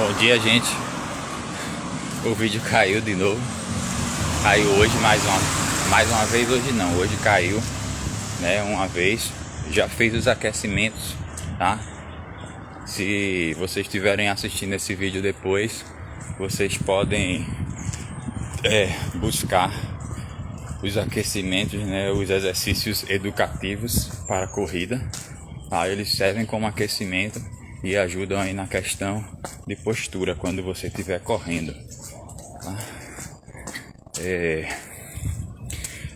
Bom dia, gente. O vídeo caiu de novo. Caiu hoje mais uma vez. Hoje não, hoje caiu, né? Uma vez. Já fez os aquecimentos, tá? Se vocês estiverem assistindo esse vídeo depois, vocês podem buscar os aquecimentos, né? Os exercícios educativos para a corrida, tá? Eles servem como aquecimento e ajudam aí na questão de postura quando você estiver correndo, tá?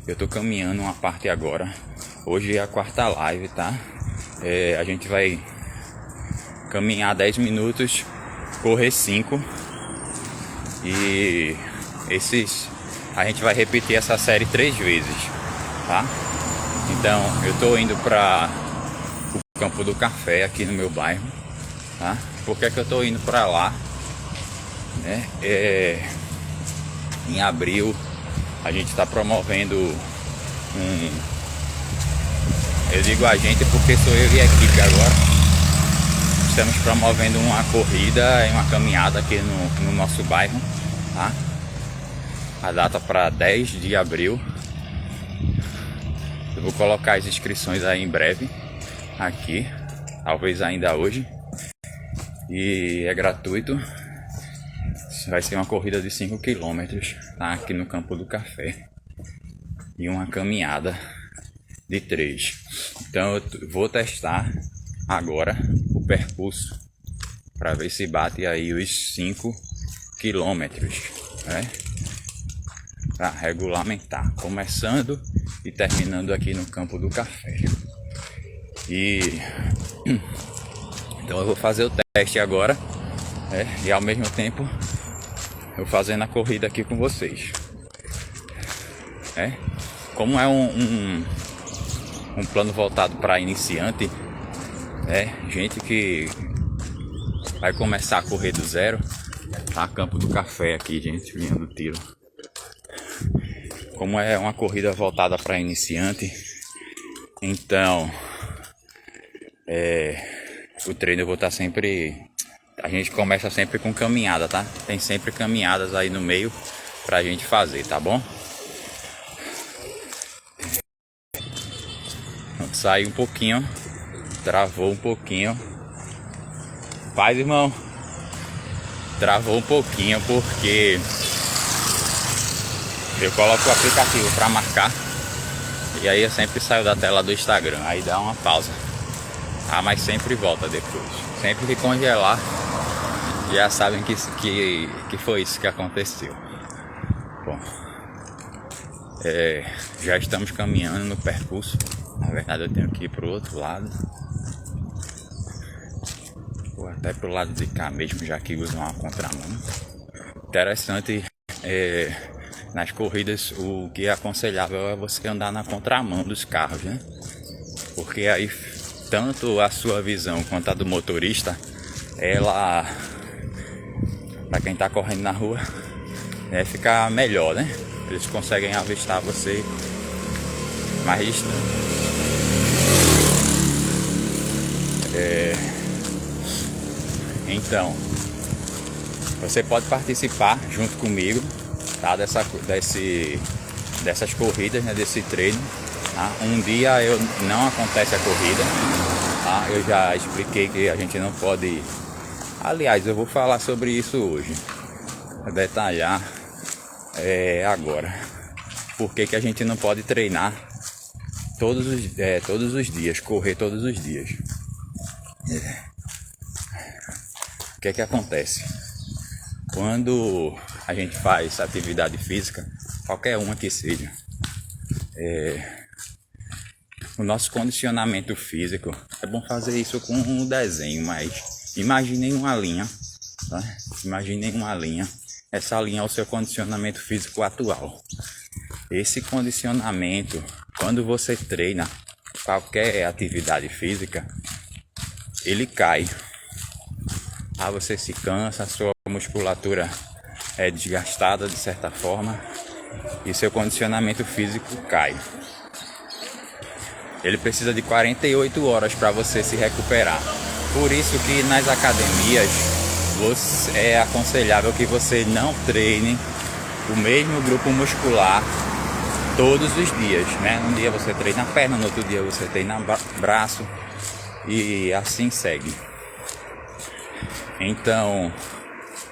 Eu tô caminhando uma parte agora. Hoje é a quarta live, tá? A gente vai caminhar 10 minutos, correr 5. E a gente vai repetir essa série 3 vezes, tá? Então eu tô indo para o Campo do Café aqui no meu bairro, tá? Por que eu tô indo para lá, né? Em abril a gente está promovendo eu digo a gente porque sou eu e a equipe agora. Estamos promovendo uma corrida e uma caminhada aqui no nosso bairro, tá? A data para 10 de abril. Eu vou colocar as inscrições aí em breve aqui, talvez ainda hoje. E é gratuito. Vai ser uma corrida de 5 km, tá? Aqui no Campo do Café. E uma caminhada de 3. Então eu vou testar agora o percurso para ver se bate aí os 5 km, né? Para regulamentar, começando e terminando aqui no Campo do Café. Então eu vou fazer o teste agora, e ao mesmo tempo eu fazendo a corrida aqui com vocês. Como é um plano voltado para iniciante, gente que vai começar a correr do zero, tá? Campo do Café aqui, gente, linha do tiro. Como é uma corrida voltada para iniciante, então o treino eu vou estar sempre. A gente começa sempre com caminhada, tá? Tem sempre caminhadas aí no meio pra gente fazer, tá bom? Saiu um pouquinho, travou um pouquinho. Faz, irmão. Travou um pouquinho porque eu coloco o aplicativo pra marcar e aí eu sempre saio da tela do Instagram, aí dá uma pausa, tá? Mas sempre volta depois. Sempre que congelar, já sabem que foi isso que aconteceu. Bom, já estamos caminhando no percurso. Na verdade eu tenho que ir pro outro lado, ou até pro lado de cá mesmo, já que usa uma contramão. Interessante, nas corridas o que é aconselhável é você andar na contramão dos carros, né? Porque aí tanto a sua visão quanto a do motorista, ela, para quem tá correndo na rua, fica melhor, né? Eles conseguem avistar você mais distante. Então, você pode participar junto comigo, tá? Dessas corridas, né? Desse treino, tá? Um dia não acontece a corrida, tá? Eu já expliquei que a gente não pode. Aliás, eu vou falar sobre isso hoje, detalhar agora. Por que a gente não pode treinar todos os dias, correr todos os dias? O que acontece? Quando a gente faz atividade física, qualquer uma que seja, o nosso condicionamento físico, é bom fazer isso com um desenho, mas imaginem uma linha, tá? Imaginem uma linha. Essa linha é o seu condicionamento físico atual. Esse condicionamento, quando você treina qualquer atividade física, ele cai. Você se cansa, a sua musculatura é desgastada de certa forma e seu condicionamento físico cai. Ele precisa de 48 horas para você se recuperar. Por isso que nas academias é aconselhável que você não treine o mesmo grupo muscular todos os dias, né? Um dia você treina a perna, no outro dia você treina braço e assim segue. Então,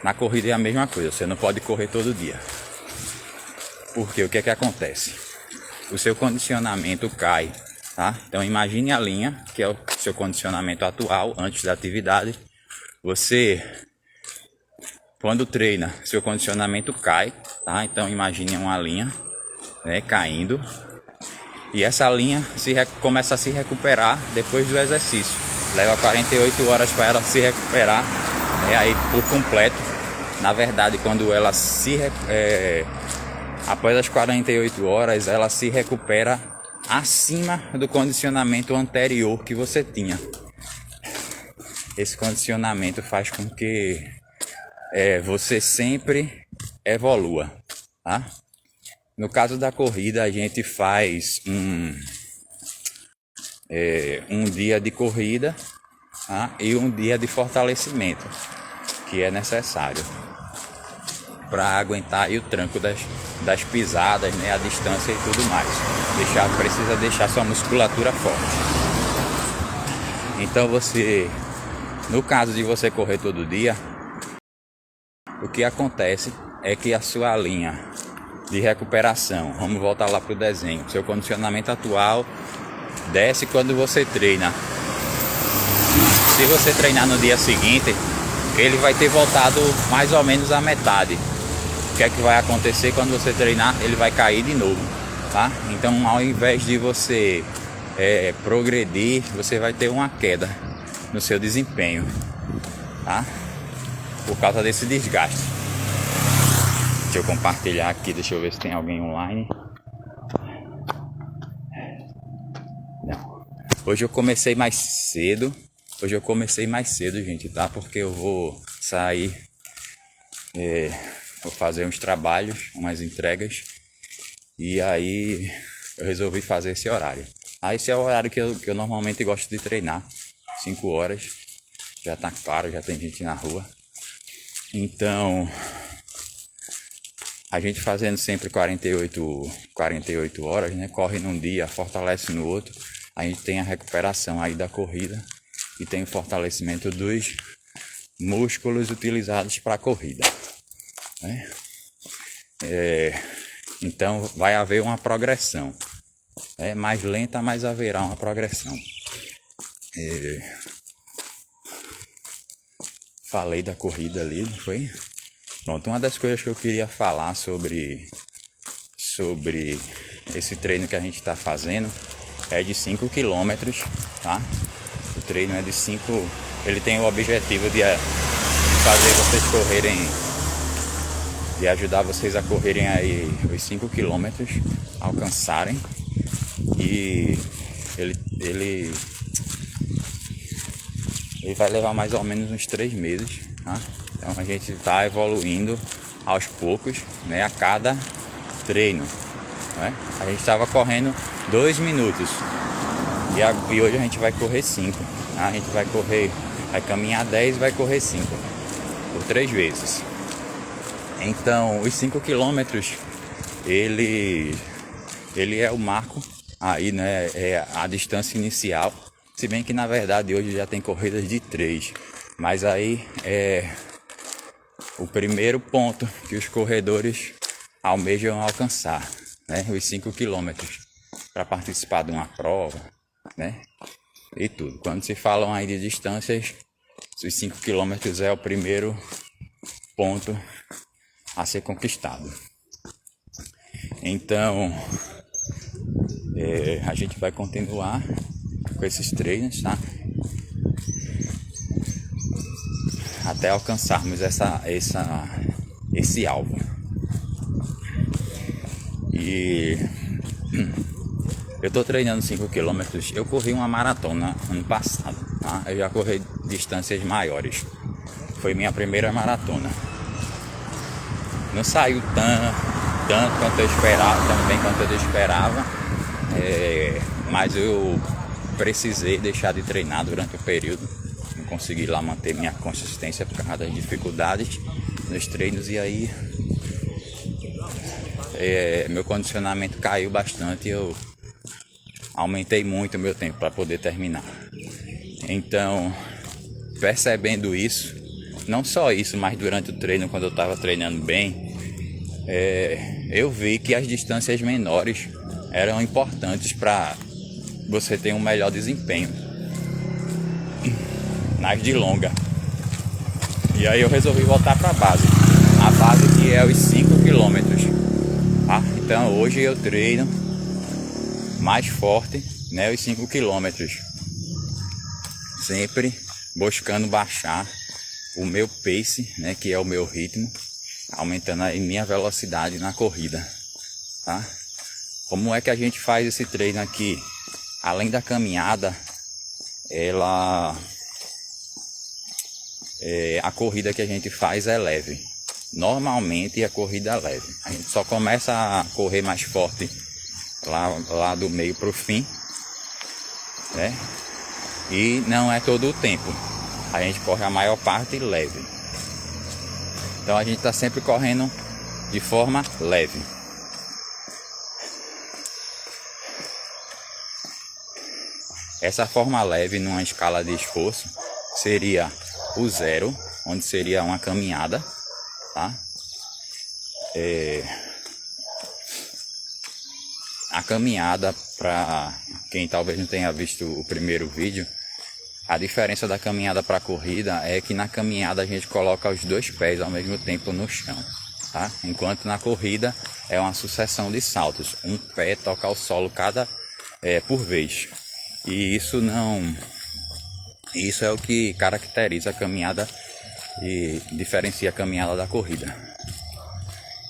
na corrida é a mesma coisa, você não pode correr todo dia. Porque o que é que acontece? O seu condicionamento cai, tá? Então imagine a linha, que é o seu condicionamento atual, antes da atividade. Você, quando treina, seu condicionamento cai, tá? Então imagine uma linha, né, caindo. E essa linha começa a se recuperar depois do exercício. Leva 48 horas para ela se recuperar, né, aí por completo. Na verdade, quando ela após as 48 horas, ela se recupera acima do condicionamento anterior que você tinha. Esse condicionamento faz com que você sempre evolua, tá? No caso da corrida, a gente faz um dia de corrida, tá? E um dia de fortalecimento, que é necessário para aguentar aí o tranco das pisadas, né, a distância e tudo mais. Precisa deixar sua musculatura forte. Então no caso de você correr todo dia, o que acontece é que a sua linha de recuperação, vamos voltar lá para o desenho, seu condicionamento atual desce quando você treina. Se você treinar no dia seguinte, ele vai ter voltado mais ou menos à metade. O que é que vai acontecer quando você treinar? Ele vai cair de novo, tá? Então, ao invés de você progredir, você vai ter uma queda no seu desempenho, tá? Por causa desse desgaste. Deixa eu compartilhar aqui, deixa eu ver se tem alguém online. Não. Hoje eu comecei mais cedo, gente, tá? Porque eu vou sair, vou fazer uns trabalhos, umas entregas, e aí eu resolvi fazer esse horário. Esse é o horário que eu normalmente gosto de treinar, 5 horas, já tá claro, já tem gente na rua. Então, a gente fazendo sempre 48 horas, né? Corre num dia, fortalece no outro, a gente tem a recuperação aí da corrida e tem o fortalecimento dos músculos utilizados para a corrida, né? Então vai haver uma progressão, mais lenta, mas haverá uma progressão. Falei da corrida ali, não foi? Pronto, uma das coisas que eu queria falar sobre esse treino que a gente está fazendo é de 5 km, tá? O treino é de 5, ele tem o objetivo de fazer vocês correrem, de ajudar vocês a correrem aí os 5 km, alcançarem. E ele vai levar mais ou menos uns 3 meses, tá? Então a gente está evoluindo aos poucos, né, a cada treino, né? A gente estava correndo 2 minutos e hoje a gente vai correr 5, tá? A gente vai caminhar 10 e vai correr 5 por 3 vezes. Então os 5 quilômetros ele é o marco aí, né, é a distância inicial, se bem que na verdade hoje já tem corridas de 3, mas aí o primeiro ponto que os corredores almejam alcançar, né? Os 5 quilômetros para participar de uma prova, né? E tudo. Quando se falam aí de distâncias, os 5 quilômetros é o primeiro ponto a ser conquistado. Então, a gente vai continuar com esses treinos, tá? Até alcançarmos esse alvo. E eu tô treinando 5 km. Eu corri uma maratona ano passado, tá? Eu já corri distâncias maiores. Foi minha primeira maratona. Não saiu tanto quanto eu esperava, tão bem quanto eu esperava, mas eu precisei deixar de treinar durante o período, consegui lá manter minha consistência por causa das dificuldades nos treinos, e aí meu condicionamento caiu bastante, eu aumentei muito o meu tempo para poder terminar. Então, percebendo isso, não só isso, mas durante o treino, quando eu estava treinando bem, eu vi que as distâncias menores eram importantes para você ter um melhor desempenho nas de longa. E aí eu resolvi voltar para a base que é os 5 quilômetros. Tá? Então hoje eu treino mais forte, né, os 5 quilômetros, sempre buscando baixar o meu pace, né, que é o meu ritmo, aumentando a minha velocidade na corrida, tá? Como é que a gente faz esse treino aqui? Além da caminhada, a corrida que a gente faz é leve. Normalmente a corrida é leve. A gente só começa a correr mais forte lá do meio para o fim, né? E não é todo o tempo. A gente corre a maior parte leve. Então a gente está sempre correndo de forma leve. Essa forma leve numa escala de esforço seria o 0, onde seria uma caminhada, tá? A caminhada, para quem talvez não tenha visto o primeiro vídeo, a diferença da caminhada para a corrida é que na caminhada a gente coloca os 2 pés ao mesmo tempo no chão, tá? Enquanto na corrida é uma sucessão de saltos, um pé toca o solo por vez. E isso é o que caracteriza a caminhada e diferencia a caminhada da corrida.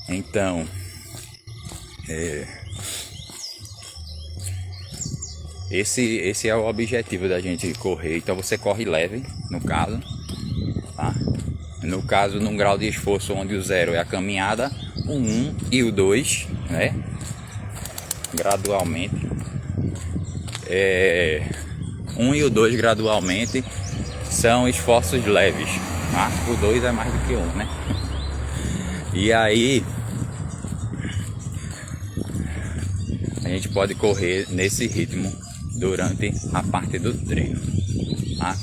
Então, esse é o objetivo da gente correr. Então você corre leve, no caso, tá? No caso, num grau de esforço onde o 0 é a caminhada, o 1 e o 2, né? Gradualmente. 1 e o 2 gradualmente são esforços leves, tá? O 2 é mais do que 1, né? E aí a gente pode correr nesse ritmo durante a parte do treino, tá?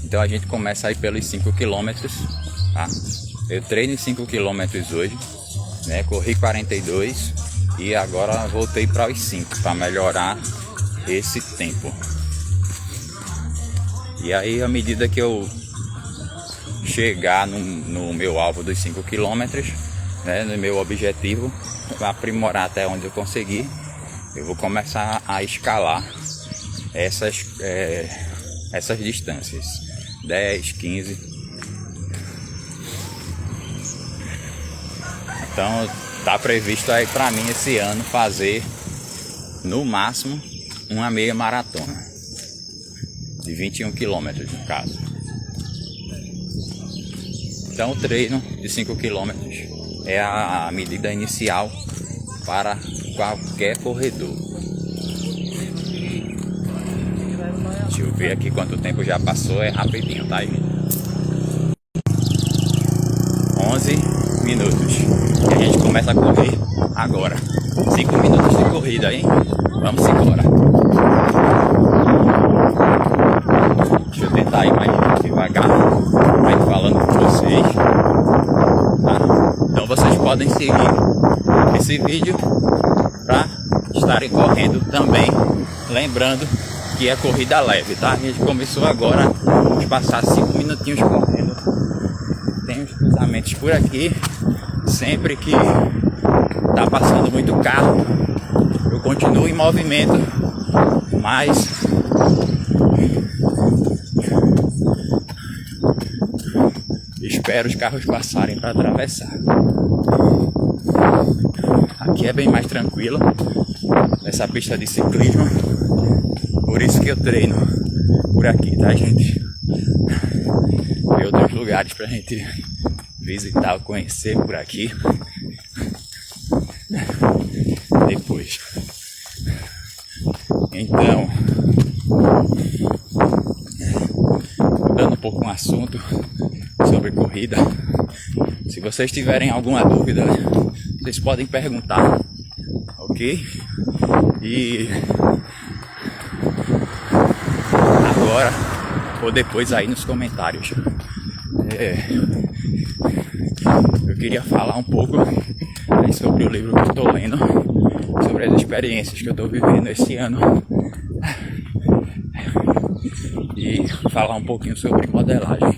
Então a gente começa aí pelos 5 km, tá? Eu treino 5 km hoje, né? Corri 42 e agora voltei para os 5 para melhorar esse tempo. E aí, à medida que eu chegar no meu alvo dos 5 km, né, no meu objetivo, aprimorar até onde eu conseguir, eu vou começar a escalar essas distâncias, 10, 15. Então tá previsto aí para mim esse ano fazer no máximo uma meia maratona de 21 km no caso. Então o treino de 5 km é a medida inicial para qualquer corredor. Deixa eu ver aqui quanto tempo já passou, é rapidinho, tá aí? 11 minutos. E a gente começa a correr agora. 5 minutos de corrida, hein? Vamos embora. Deixa eu tentar ir mais devagar, vai falando com vocês, tá? Então vocês podem seguir esse vídeo para estarem correndo também, lembrando que é corrida leve, tá? A gente começou agora, vamos passar 5 minutinhos correndo. Tem uns cruzamentos por aqui, sempre que tá passando muito carro, eu continuo em movimento, mas espero os carros passarem para atravessar. Aqui é bem mais tranquilo, essa pista de ciclismo, por isso que eu treino por aqui, tá, gente? Tem outros lugares pra gente visitar ou conhecer por aqui depois. Então Mudando um pouco um assunto sobre corrida. Se vocês tiverem alguma dúvida, vocês podem perguntar, ok? E agora ou depois aí nos comentários. Eu queria falar um pouco aí sobre o livro que eu estou lendo, sobre as experiências que eu estou vivendo esse ano e falar um pouquinho sobre modelagem.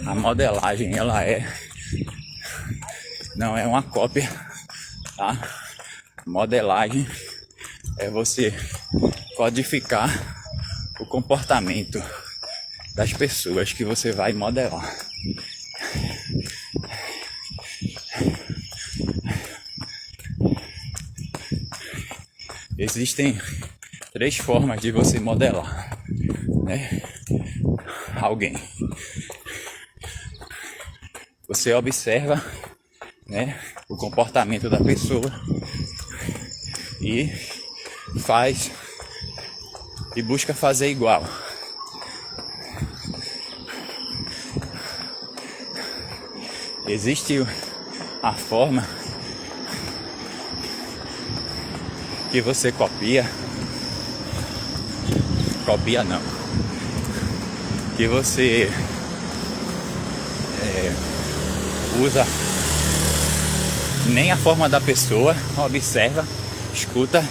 A modelagem ela não é uma cópia, tá? Modelagem é você codificar o comportamento das pessoas que você vai modelar. Existem 3 formas de você modelar, né, alguém. Você observa, né, o comportamento da pessoa e faz e busca fazer igual. Existe a forma que você copia não, que você usa nem a forma da pessoa, observa, escuta,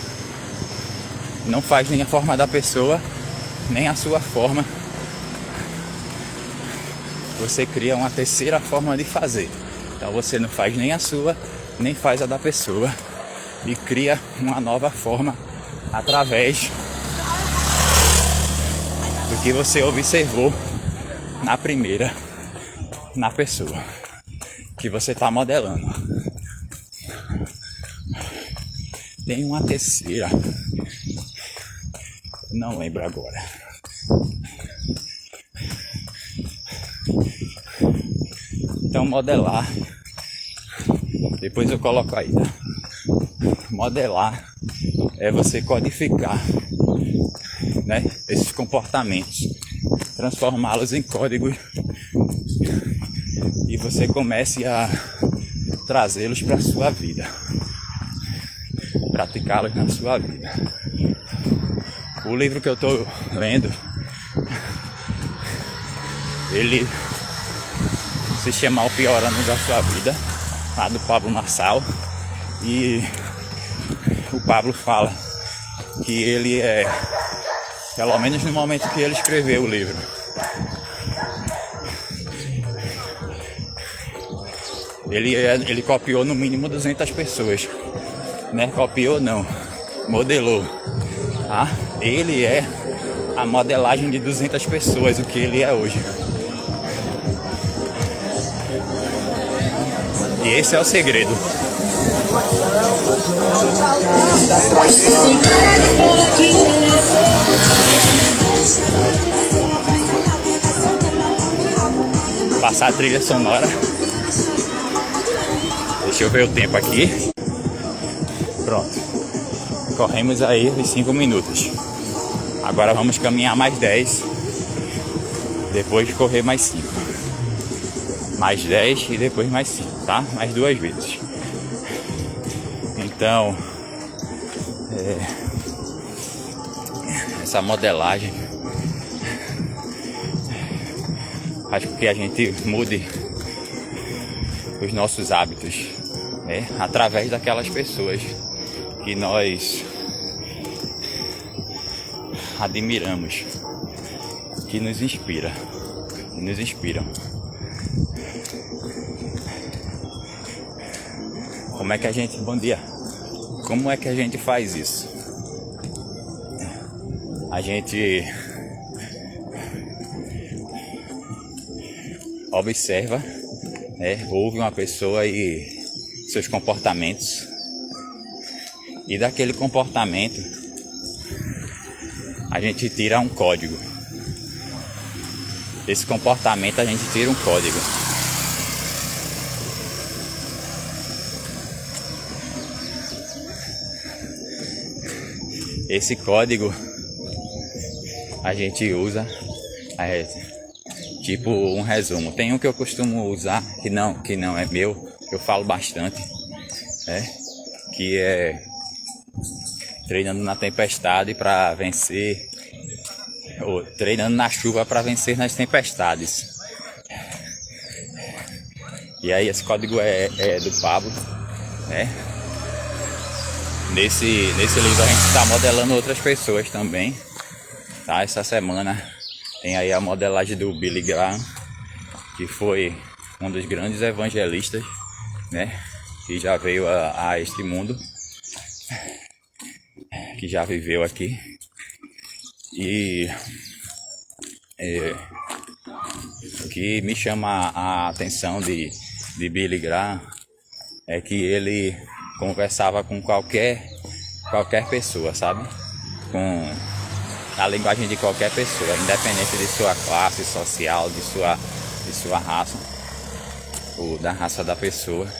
não faz nem a forma da pessoa, nem a sua forma. Você cria uma terceira forma de fazer. Então você não faz nem a sua, nem faz a da pessoa e cria uma nova forma através do que você observou na primeira, na pessoa que você está modelando. Tem uma terceira, não lembro agora. Então modelar, depois eu coloco aí, tá? Modelar é você codificar, né, esses comportamentos, transformá-los em códigos e você comece a trazê-los para a sua vida, praticá-los na sua vida. O livro que eu estou lendo, ele se chama O Pior Ano da Sua Vida, lá do Pablo Marçal, e o Pablo fala que ele pelo menos no momento que ele escreveu o livro, ele copiou no mínimo 200 pessoas, né? Copiou não, modelou, tá? Ele é a modelagem de 200 pessoas, o que ele é hoje. E esse é o segredo. Passar a trilha sonora. Deixa eu ver o tempo aqui. Pronto. Corremos aí os 5 minutos. Agora vamos caminhar mais 10. Depois de correr mais 5. Mais 10 e depois mais 5, tá? Mais 2 vezes. Então, essa modelagem faz com que a gente mude os nossos hábitos, né? Através daquelas pessoas que nós admiramos, que nos inspiram. Como é que a gente... Bom dia. Como é que a gente faz isso? A gente observa, né? Ouve uma pessoa e seus comportamentos. E daquele comportamento a gente tira um código. Desse comportamento a gente tira um código. esse código a gente usa, tipo um resumo. Tem um que eu costumo usar, que não é meu, eu falo bastante, que é treinando na tempestade para vencer, ou treinando na chuva para vencer nas tempestades. E aí esse código é do Pablo, né? Nesse livro a gente está modelando outras pessoas também, tá? Essa semana tem aí a modelagem do Billy Graham, que foi um dos grandes evangelistas, né? Que já veio a este mundo, que já viveu aqui. E o que me chama a atenção de Billy Graham é que ele conversava com qualquer pessoa, sabe? Com a linguagem de qualquer pessoa, independente de sua classe social, de sua raça, ou da raça da pessoa,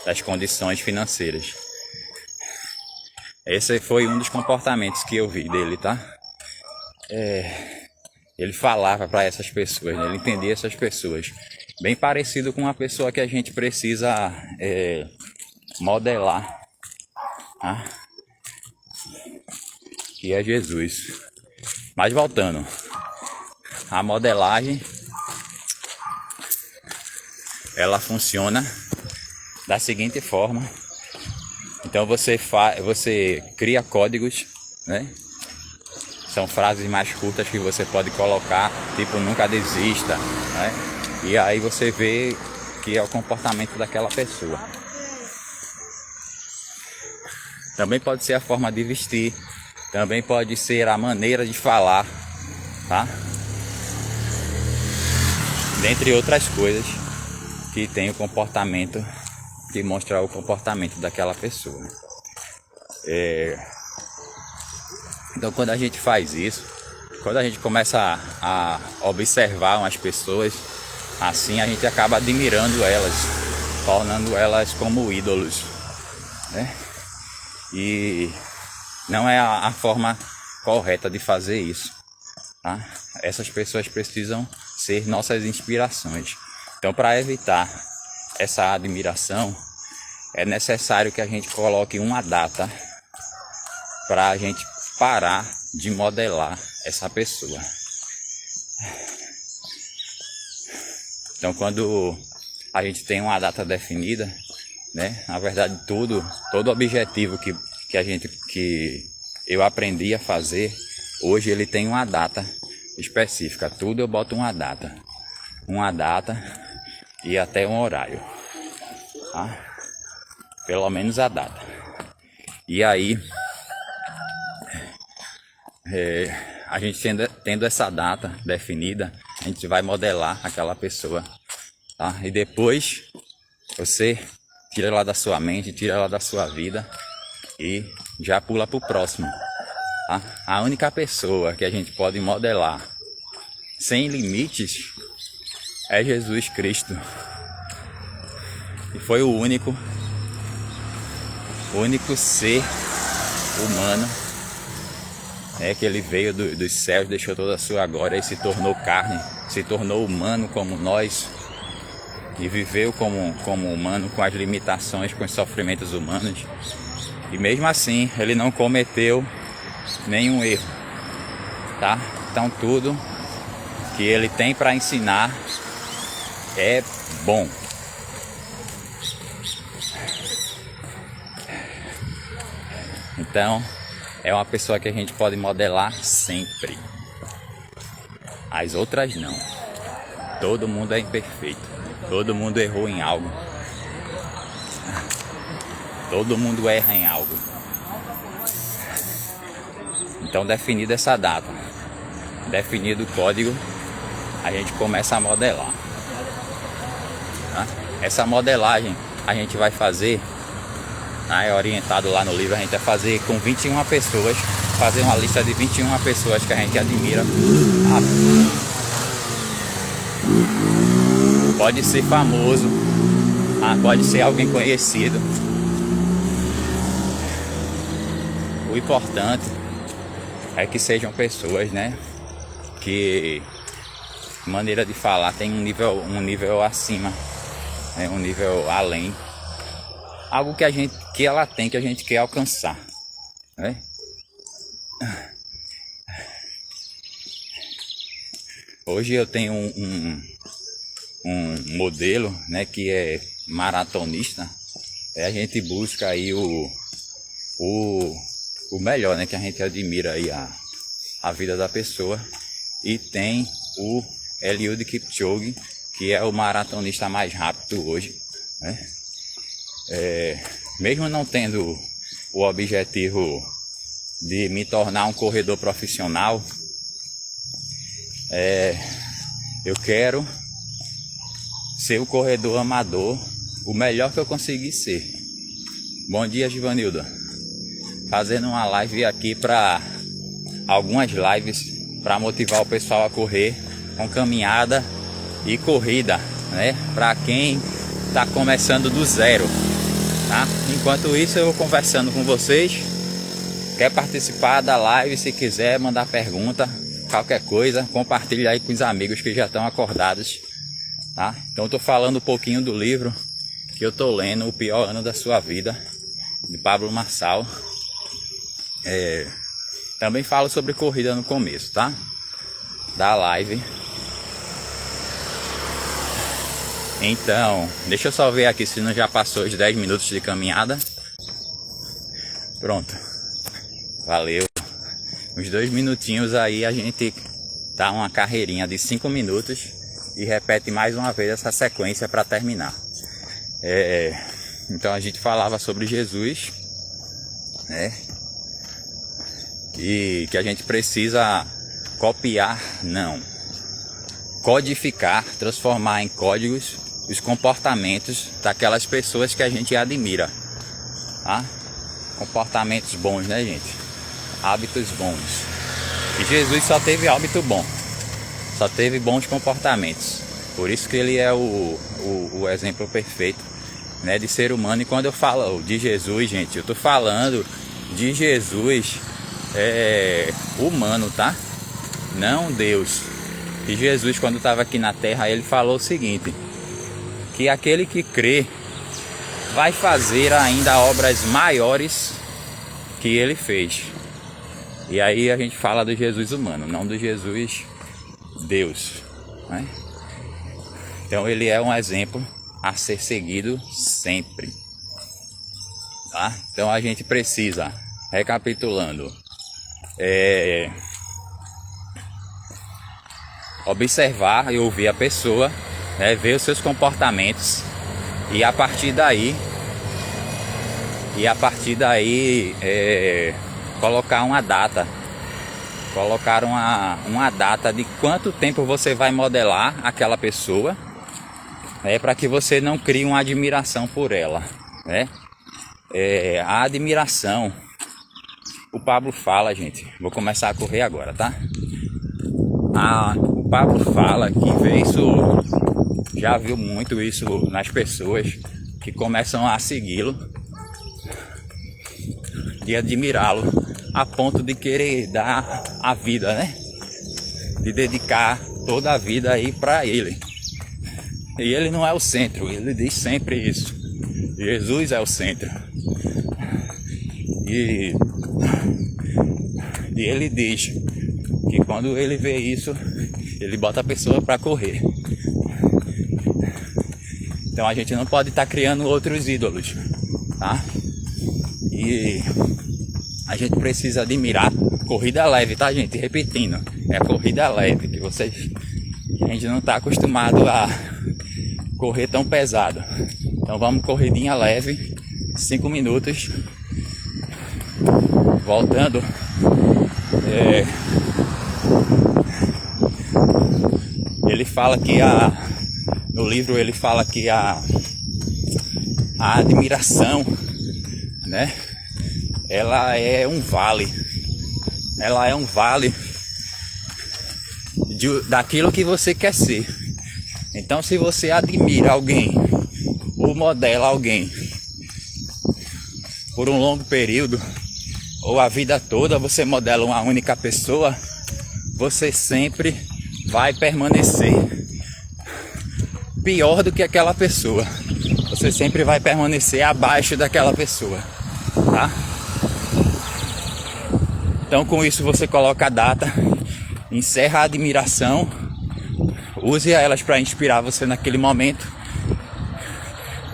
das condições financeiras. Esse foi um dos comportamentos que eu vi dele, tá? Ele falava para essas pessoas, né? Ele entendia essas pessoas. Bem parecido com uma pessoa que a gente precisa modelar, tá? Que é Jesus. Mas voltando, a modelagem, ela funciona da seguinte forma. Então você cria códigos, né? São frases mais curtas que você pode colocar, tipo nunca desista, né? E aí você vê que é o comportamento daquela pessoa. Também pode ser a forma de vestir, também pode ser a maneira de falar, tá? Dentre outras coisas que tem o comportamento, que mostra o comportamento daquela pessoa. Então quando a gente faz isso, quando a gente começa a observar umas pessoas assim, a gente acaba admirando elas, tornando elas como ídolos, né? E não é a forma correta de fazer isso, tá? Essas pessoas precisam ser nossas inspirações. Então, para evitar essa admiração, é necessário que a gente coloque uma data para a gente parar de modelar essa pessoa. Então, quando a gente tem uma data definida, né? Na verdade, todo objetivo que eu aprendi a fazer, hoje ele tem uma data específica. Tudo eu boto uma data e até um horário, tá? Pelo menos a data. E aí, a gente tendo essa data definida, a gente vai modelar aquela pessoa, tá? E depois você tira ela da sua mente, tira ela da sua vida e já pula pro próximo, tá? A única pessoa que a gente pode modelar sem limites é Jesus Cristo. E foi o único ser humano, que ele veio dos céus, deixou toda a sua glória e se tornou carne, se tornou humano como nós e viveu como humano, com as limitações, com os sofrimentos humanos. E mesmo assim ele não cometeu nenhum erro, tá? Então tudo que ele tem para ensinar é bom. Então é uma pessoa que a gente pode modelar sempre. As outras não. Todo mundo é imperfeito. Todo mundo errou em algo. Todo mundo erra em algo. Então, definida essa data, definido o código, a gente começa a modelar, tá? Essa modelagem a gente vai fazer, é orientado lá no livro, a gente vai fazer com 21 pessoas, fazer uma lista de 21 pessoas que a gente admira. Pode ser famoso, pode ser alguém conhecido. o importante é que sejam pessoas, né, que maneira de falar tem um nível acima, né, um nível além, algo que a gente quer alcançar, né? Hoje eu tenho um modelo, né, que é maratonista. A gente busca aí o melhor, né, que a gente admira aí a vida da pessoa. E tem o Eliud Kipchoge, que é o maratonista mais rápido hoje, né? Mesmo não tendo o objetivo de me tornar um corredor profissional, eu quero ser o corredor amador, o melhor que eu conseguir ser. Bom dia, Givanildo. Fazendo uma live aqui para algumas lives para motivar o pessoal a correr com caminhada e corrida, né? Para quem está começando do zero, tá? Enquanto isso, eu vou conversando com vocês. Quer participar da live? Se quiser mandar pergunta, qualquer coisa, compartilha aí com os amigos que já estão acordados, tá? Então eu tô falando um pouquinho do livro que eu tô lendo, O Pior Ano da Sua Vida, de Pablo Marçal. Também falo sobre corrida no começo, tá? Da live. Então, deixa eu só ver aqui se não já passou os 10 minutos de caminhada. Pronto. Valeu. Uns 2 minutinhos aí a gente dá uma carreirinha de 5 minutos e repete mais uma vez essa sequência para terminar. Então a gente falava sobre Jesus, né? E que a gente precisa copiar, não, codificar, transformar em códigos os comportamentos daquelas pessoas que a gente admira, tá? Comportamentos bons, né, gente? Hábitos bons. E Jesus só teve hábito bom, só teve bons comportamentos. Por isso que ele é o exemplo perfeito, né, de ser humano. E quando eu falo de Jesus, gente, eu tô falando de Jesus humano, tá? Não Deus. E Jesus, quando estava aqui na terra, ele falou o seguinte: que aquele que crê vai fazer ainda obras maiores que ele fez. E aí a gente fala do Jesus humano, não do Jesus Deus, né? Então ele é um exemplo a ser seguido sempre, tá? Então a gente precisa, recapitulando, observar e ouvir a pessoa, né, ver os seus comportamentos e a partir daí colocar uma data, uma data de quanto tempo você vai modelar aquela pessoa, né, para que você não crie uma admiração por ela, né? A admiração, o Pablo fala, gente, vou começar a correr agora, tá? O Pablo fala que vê isso, já viu muito isso nas pessoas que começam a segui-lo, de admirá-lo a ponto de querer dar a vida, né? De dedicar toda a vida aí para ele. E ele não é o centro, ele diz sempre isso. Jesus é o centro. E ele diz que quando ele vê isso, ele bota a pessoa para correr. Então a gente não pode estar criando outros ídolos, tá? E a gente precisa admirar. Corrida leve, tá, gente? Repetindo, é a corrida leve, que a gente não está acostumado a correr tão pesado. Então vamos corridinha leve, 5 minutos. Voltando, ele fala que no livro ele fala que a admiração, né, ela é um vale daquilo que você quer ser. Então se você admira alguém ou modela alguém por um longo período, ou a vida toda você modela uma única pessoa, você sempre vai permanecer pior do que aquela pessoa. Você sempre vai permanecer abaixo daquela pessoa, tá? Então com isso você coloca a data, encerra a admiração, use elas para inspirar você naquele momento,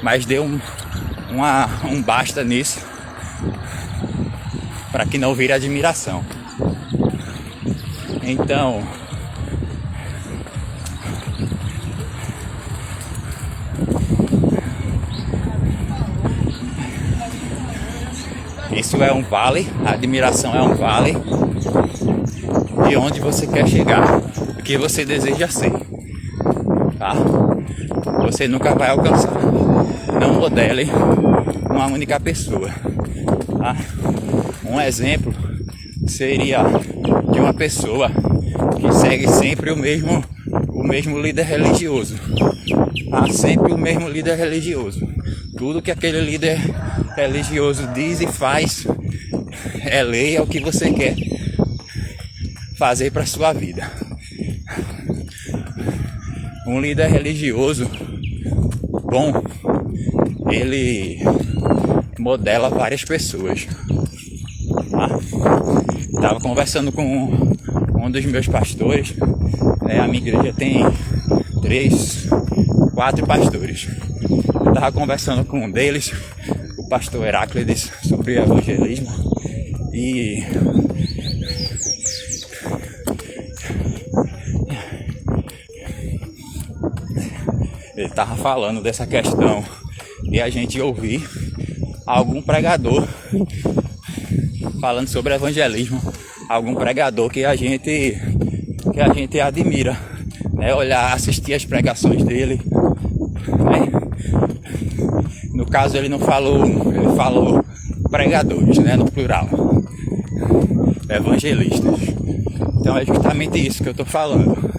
mas dê um basta nisso, para que não vire admiração. Então, isso é um vale, a admiração é um vale de onde você quer chegar, o que você deseja ser, tá? Você nunca vai alcançar. Não modele uma única pessoa, tá? Um exemplo seria de uma pessoa que segue sempre o mesmo líder religioso, tá? Sempre o mesmo líder religioso. Tudo que aquele líder religioso diz e faz é lei, é o que você quer fazer para sua vida. Um líder religioso bom, ele modela várias pessoas, tá? Tava conversando com um dos meus pastores, a minha igreja tem 4 pastores. Eu tava conversando com um deles, o pastor Heráclides, sobre evangelismo, e ele tava falando dessa questão e a gente ouvir algum pregador falando sobre evangelismo, algum pregador que a gente admira, né? Olhar, assistir as pregações dele, né? No caso ele não falou, ele falou pregadores, né? No plural, evangelistas. Então é justamente isso que eu tô falando.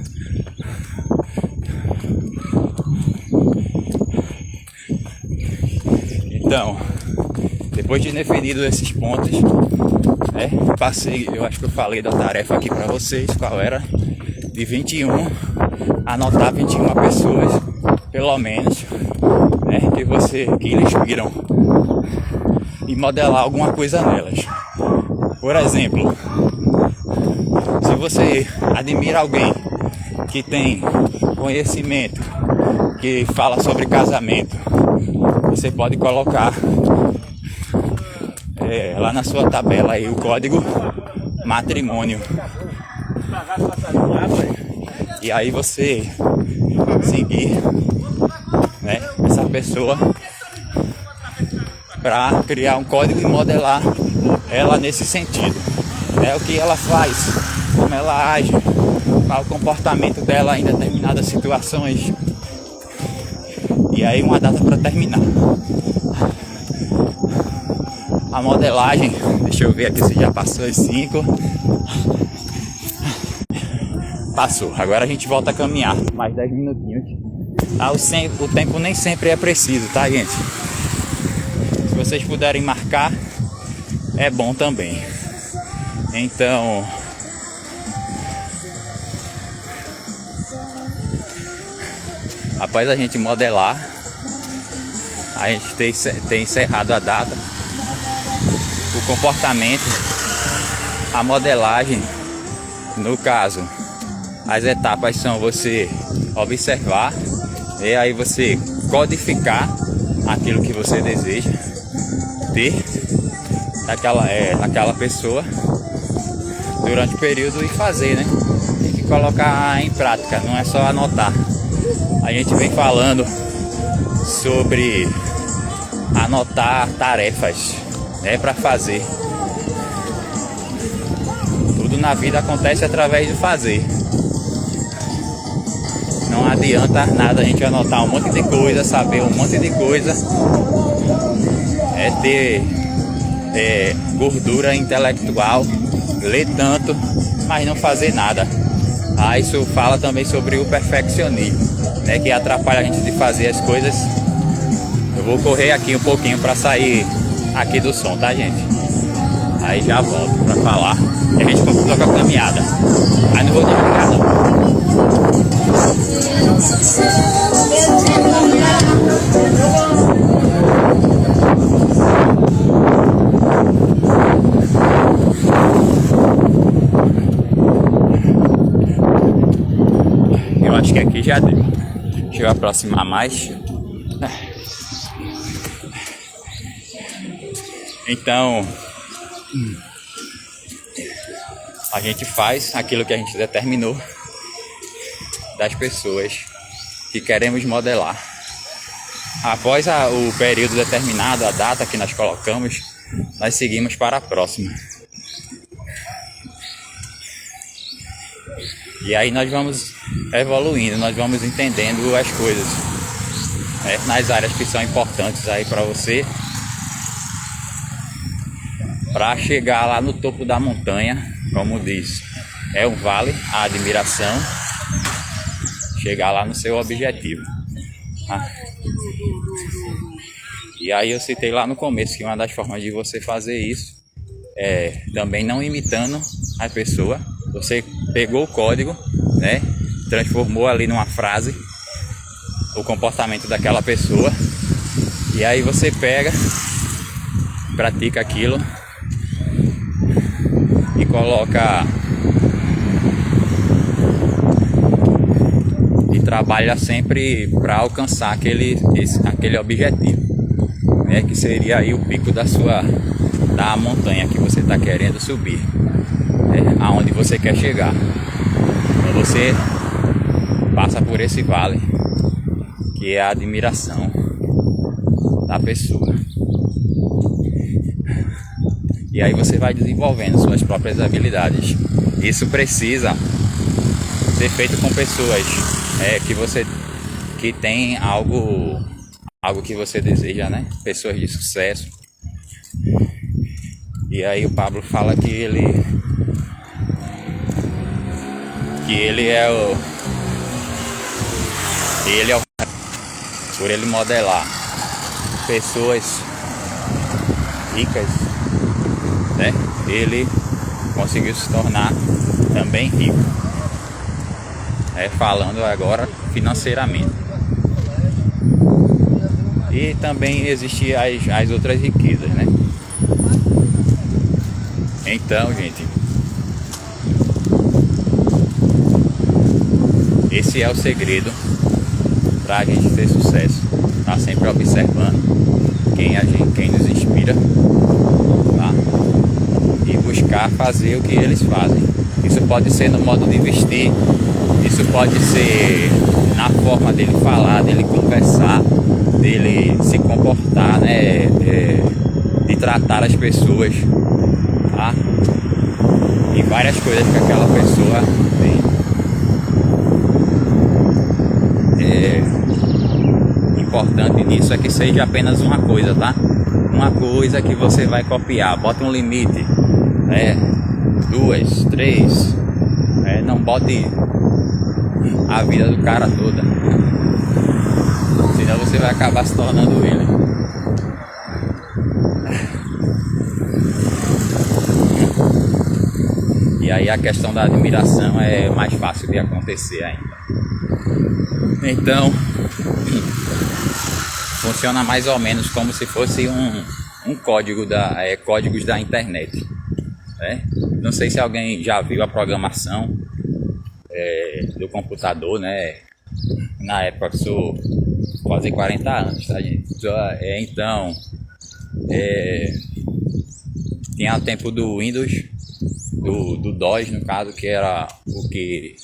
Então, depois de definido esses pontos, né, passei, eu acho que eu falei da tarefa aqui pra vocês, qual era, de 21, anotar 21 pessoas, pelo menos, né, que lhe inspiram, e modelar alguma coisa nelas. Por exemplo, se você admira alguém que tem conhecimento, que fala sobre casamento, você pode colocar lá na sua tabela aí o código matrimônio. E aí você seguir, né, essa pessoa para criar um código e modelar ela nesse sentido. É o que ela faz, como ela age, qual o comportamento dela em determinadas situações. E aí uma data para terminar. A modelagem, deixa eu ver aqui se já passou as 5. Passou, agora a gente volta a caminhar mais 10 minutinhos. Tá? O tempo nem sempre é preciso, tá, gente? Se vocês puderem marcar, é bom também. Então, após a gente modelar, a gente tem encerrado a data, o comportamento, a modelagem. No caso, as etapas são você observar e aí você codificar aquilo que você deseja ter daquela pessoa durante o período e fazer, né? Tem que colocar em prática, não é só anotar. A gente vem falando sobre anotar tarefas, né, para fazer. Tudo na vida acontece através do fazer. Não adianta nada a gente anotar um monte de coisa, saber um monte de coisa, ter gordura intelectual, ler tanto, mas não fazer nada. Isso fala também sobre o perfeccionismo, né, que atrapalha a gente de fazer as coisas. Eu vou correr aqui um pouquinho para sair aqui do som, tá, gente? Aí já volto pra falar. E a gente continua com a caminhada. Aí não vou desligar não. Eu acho que aqui já deu. Deixa eu aproximar mais. Então, a gente faz aquilo que a gente determinou das pessoas que queremos modelar. Após o período determinado, a data que nós colocamos, nós seguimos para a próxima. E aí nós vamos evoluindo, nós vamos entendendo as coisas, né, nas áreas que são importantes aí para você, para chegar lá no topo da montanha, como diz, é um vale, a admiração, chegar lá no seu objetivo. E aí eu citei lá no começo que uma das formas de você fazer isso é também não imitando a pessoa. Você pegou o código, né, transformou ali numa frase o comportamento daquela pessoa, e aí você pega, pratica aquilo e coloca e trabalha sempre para alcançar aquele objetivo, né, que seria aí o pico da montanha que você está querendo subir, aonde você quer chegar. Então você passa por esse vale, que é a admiração da pessoa. E aí você vai desenvolvendo suas próprias habilidades. Isso precisa ser feito com pessoas que tem algo que você deseja, né? Pessoas de sucesso. E aí o Pablo fala que ele é por ele modelar pessoas ricas, né? Ele conseguiu se tornar também rico, falando agora financeiramente. E também existem as outras riquezas, né? Então, gente, esse é o segredo para a gente ter sucesso. Tá sempre observando quem nos inspira, tá? E buscar fazer o que eles fazem. Isso pode ser no modo de vestir, isso pode ser na forma dele falar, dele conversar, dele se comportar, né? De tratar as pessoas, tá? E várias coisas que aquela pessoa tem. Importante nisso é que seja apenas uma coisa, tá? Uma coisa que você vai copiar. Bota um limite, 2, 3, não bote a vida do cara toda, senão você vai acabar se tornando ele. E aí a questão da admiração é mais fácil de acontecer ainda. Então, funciona mais ou menos como se fosse um código códigos da internet, né? Não sei se alguém já viu a programação do computador, né? Na época eu sou quase 40 anos, tá, gente? Então, tinha o tempo do Windows, do DOS, no caso, que era o que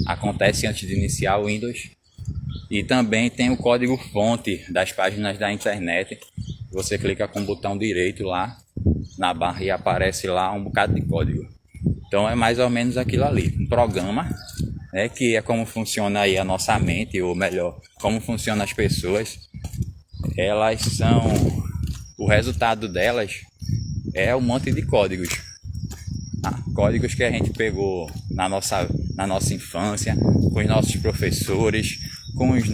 acontece antes de iniciar o Windows. E também tem o código fonte das páginas da internet. Você clica com o botão direito lá na barra e aparece lá um bocado de código. Então é mais ou menos aquilo ali, um programa, que é como funciona aí a nossa mente, ou melhor, como funcionam as pessoas. Elas são, o resultado delas é um monte de códigos, códigos que a gente pegou na nossa infância, com os nossos professores, com os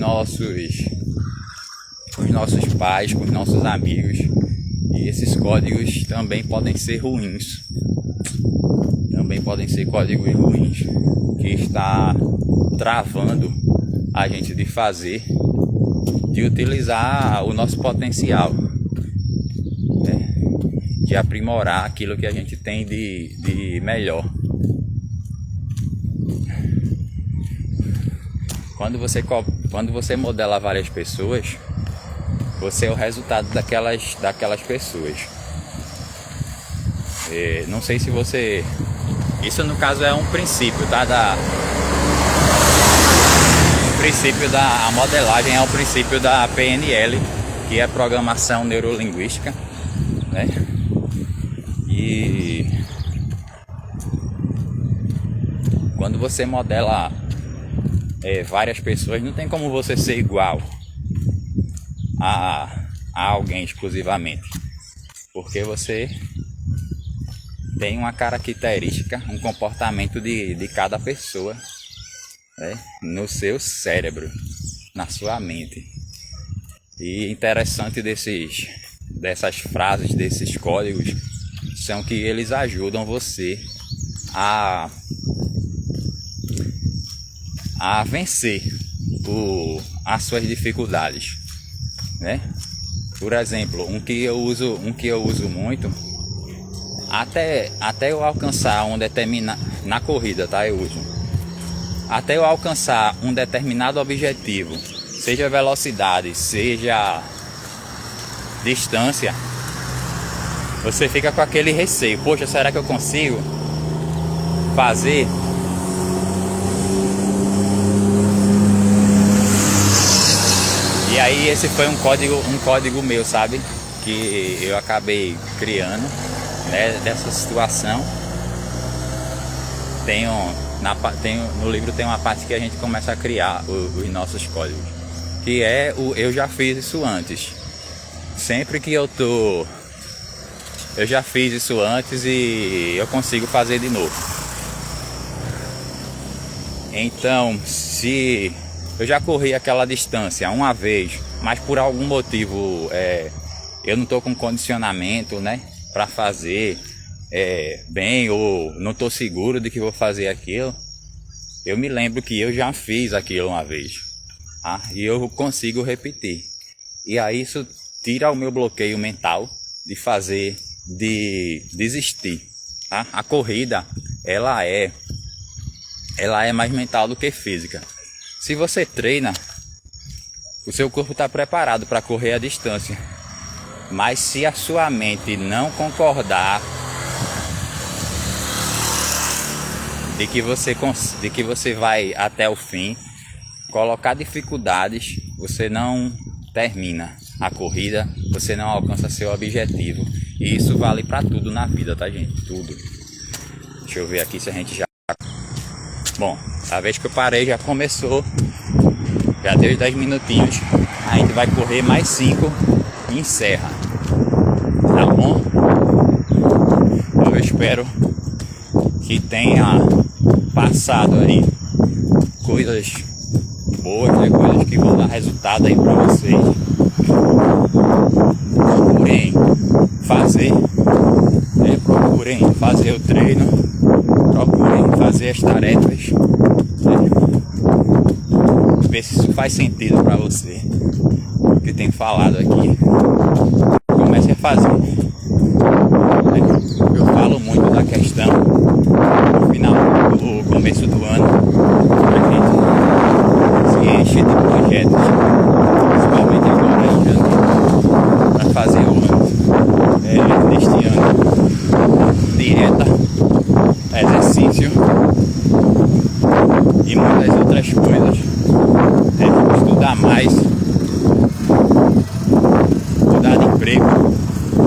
nossos pais, com os nossos amigos. E esses códigos também podem ser ruins. Também podem ser códigos ruins que está travando a gente de fazer, de utilizar o nosso potencial, né? De aprimorar aquilo que a gente tem de melhor. Quando você modela várias pessoas, você é o resultado daquelas pessoas. Não sei se você... Isso no caso é um princípio, tá? A modelagem é um princípio da PNL, que é Programação Neurolinguística, né? E quando você modela várias pessoas, não tem como você ser igual a alguém exclusivamente, porque você tem uma característica, um comportamento de cada pessoa, né, no seu cérebro, na sua mente. E interessante dessas frases, desses códigos, são que eles ajudam você a vencer as suas dificuldades, né? Por exemplo, um que eu uso muito, até eu alcançar na corrida, tá? Eu uso até eu alcançar um determinado objetivo, seja velocidade, seja distância, você fica com aquele receio: poxa, será que eu consigo fazer? E aí esse foi um código meu, sabe? Que eu acabei criando, né, dessa situação. No livro tem uma parte que a gente começa a criar os nossos códigos, que é eu já fiz isso antes. Sempre que eu já fiz isso antes e eu consigo fazer de novo. Então, se eu já corri aquela distância uma vez, mas por algum motivo eu não estou com condicionamento, né, para fazer bem, ou não estou seguro de que vou fazer aquilo, eu me lembro que eu já fiz aquilo uma vez, tá? E eu consigo repetir. E aí isso tira o meu bloqueio mental de desistir, tá? A corrida, ela é mais mental do que física. Se você treina, o seu corpo está preparado para correr a distância. Mas se a sua mente não concordar de que você vai até o fim, colocar dificuldades, você não termina a corrida, você não alcança seu objetivo. E isso vale para tudo na vida, tá, gente? Tudo. Deixa eu ver aqui se a gente já... Bom, a vez que eu parei já começou, já deu 10 minutinhos, a gente vai correr mais 5 e encerra, tá bom? Eu espero que tenha passado aí coisas boas, né? Coisas que vão dar resultado aí pra vocês. Procurem fazer o treino, procurem fazer as tarefas, né? Ver se isso faz sentido pra você, o que tem falado aqui. Comece a fazer. Eu falo muito da questão no começo do ano, a gente se enche de projetos, principalmente agora em janeiro, para fazer o ano deste ano. Dieta, exercício e muitas outras coisas. Estudar mais, mudar de emprego,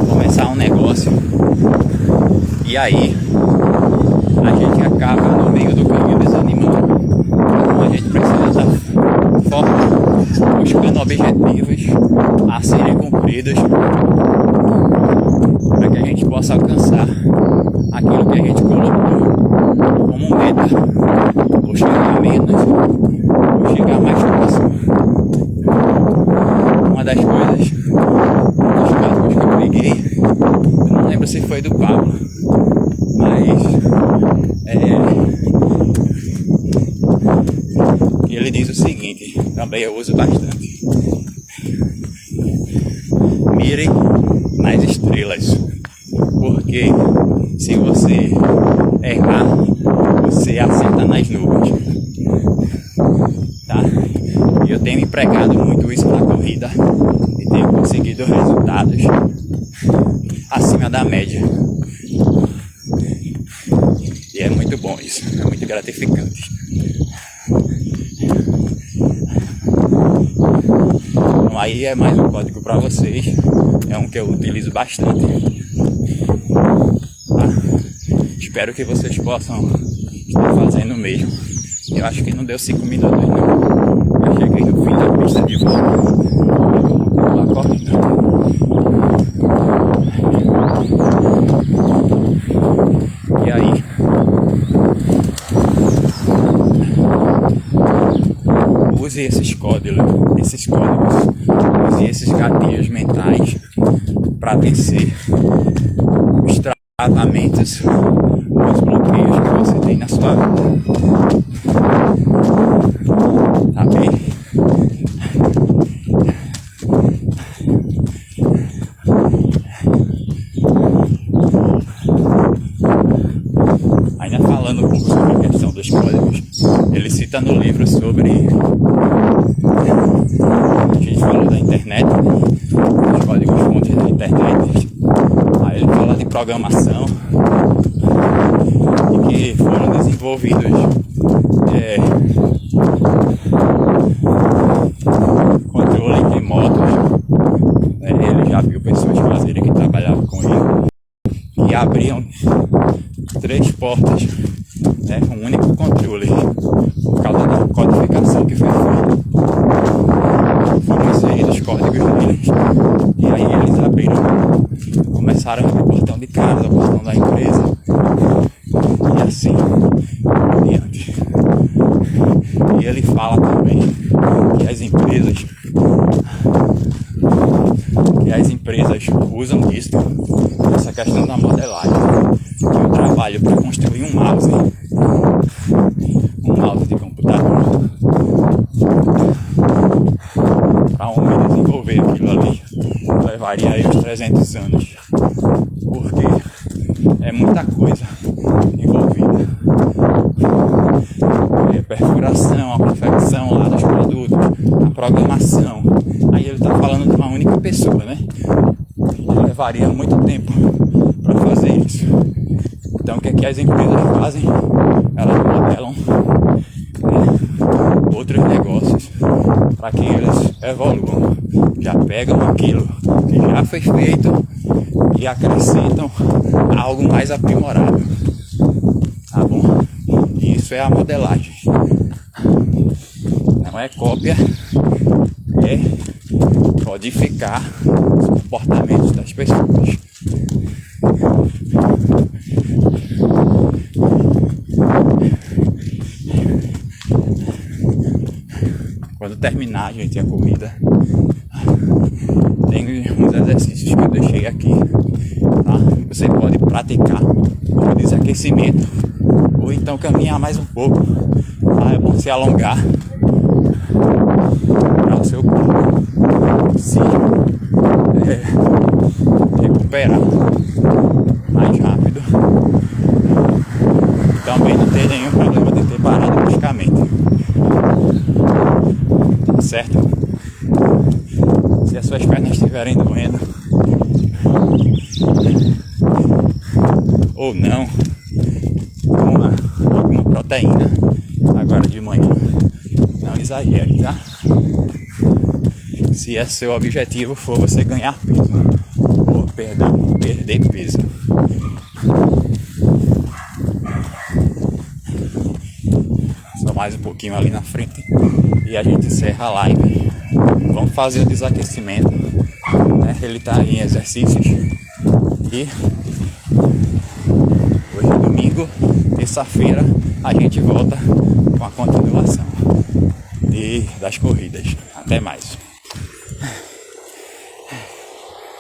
começar um negócio. E aí a gente acaba no meio do caminho desanimando. Então a gente precisa estar forte, buscando objetivos a serem cumpridos, para que a gente possa alcançar aquilo que a gente colocou como meta, ou chegar menos, ou chegar mais próximo. Uma das coisas, dos cálculos que eu peguei, lembro se foi do Pablo, mas ele diz o seguinte, também eu uso bastante: mire nas estrelas, porque se você errar, você acerta nas nuvens, tá? E eu tenho empregado muito isso na corrida e tenho conseguido resultados acima da média. E é muito bom isso, é muito gratificante. Então aí é mais um código para vocês, é um que eu utilizo bastante. Tá? Espero que vocês possam estar fazendo o mesmo. Eu acho que não deu 5 minutos não. Eu cheguei no fim da pista de volta. Eu lá correndo. E aí? Use esses códigos, use esses gatilhos mentais para vencer os travamentos, os bloqueios que você tem na sua vida. Tá bem? Ainda falando um pouco sobre a questão dos códigos, ele cita no livro sobre, a gente falou da internet, dos códigos fontes da internet. Aí ele fala de programação e que foram desenvolvidos controles remotos. Ele já viu pessoas fazerem que trabalhavam com ele, que abriam 3 portas, com um único controle, por causa da codificação que foi feita. Foram inseridos códigos deles, e aí eles abriram, começaram a abrir o portão de casa, o portão da empresa, e assim por diante. E ele fala também que as empresas usam disso, essa questão da modelagem. Eu trabalho para construir um mouse de computador. Para homem desenvolver aquilo ali levaria aí uns 300 anos, porque é muita coisa envolvida. Perfuração, a confecção lá dos produtos, a programação. Aí ele está falando de uma única pessoa, né? Levaria muito tempo para fazer isso. Então o que é que as empresas fazem? Elas modelam outros negócios para que eles evoluam. Já pegam aquilo que já foi feito e acrescentam algo mais aprimorado. Tá bom? E isso é a modelagem. Não é cópia, é codificar os comportamentos das pessoas. Quando terminar, gente, a corrida, tem uns exercícios que eu deixei aqui, tá? Você pode praticar o desaquecimento ou então caminhar mais um pouco, tá? É bom se alongar para o seu corpo se recuperar mais rápido e também não ter nenhum problema de ter parado bruscamente. Certo? Se as suas pernas estiverem doendo ou não, coma alguma proteína agora de manhã. Não exagere, tá? Se esse seu objetivo for você ganhar peso, ou perder peso. Só mais um pouquinho ali na frente e a gente encerra a live. Vamos fazer o desaquecimento, né? Ele está em exercícios e hoje é domingo, terça-feira a gente volta com a continuação das corridas. Até mais.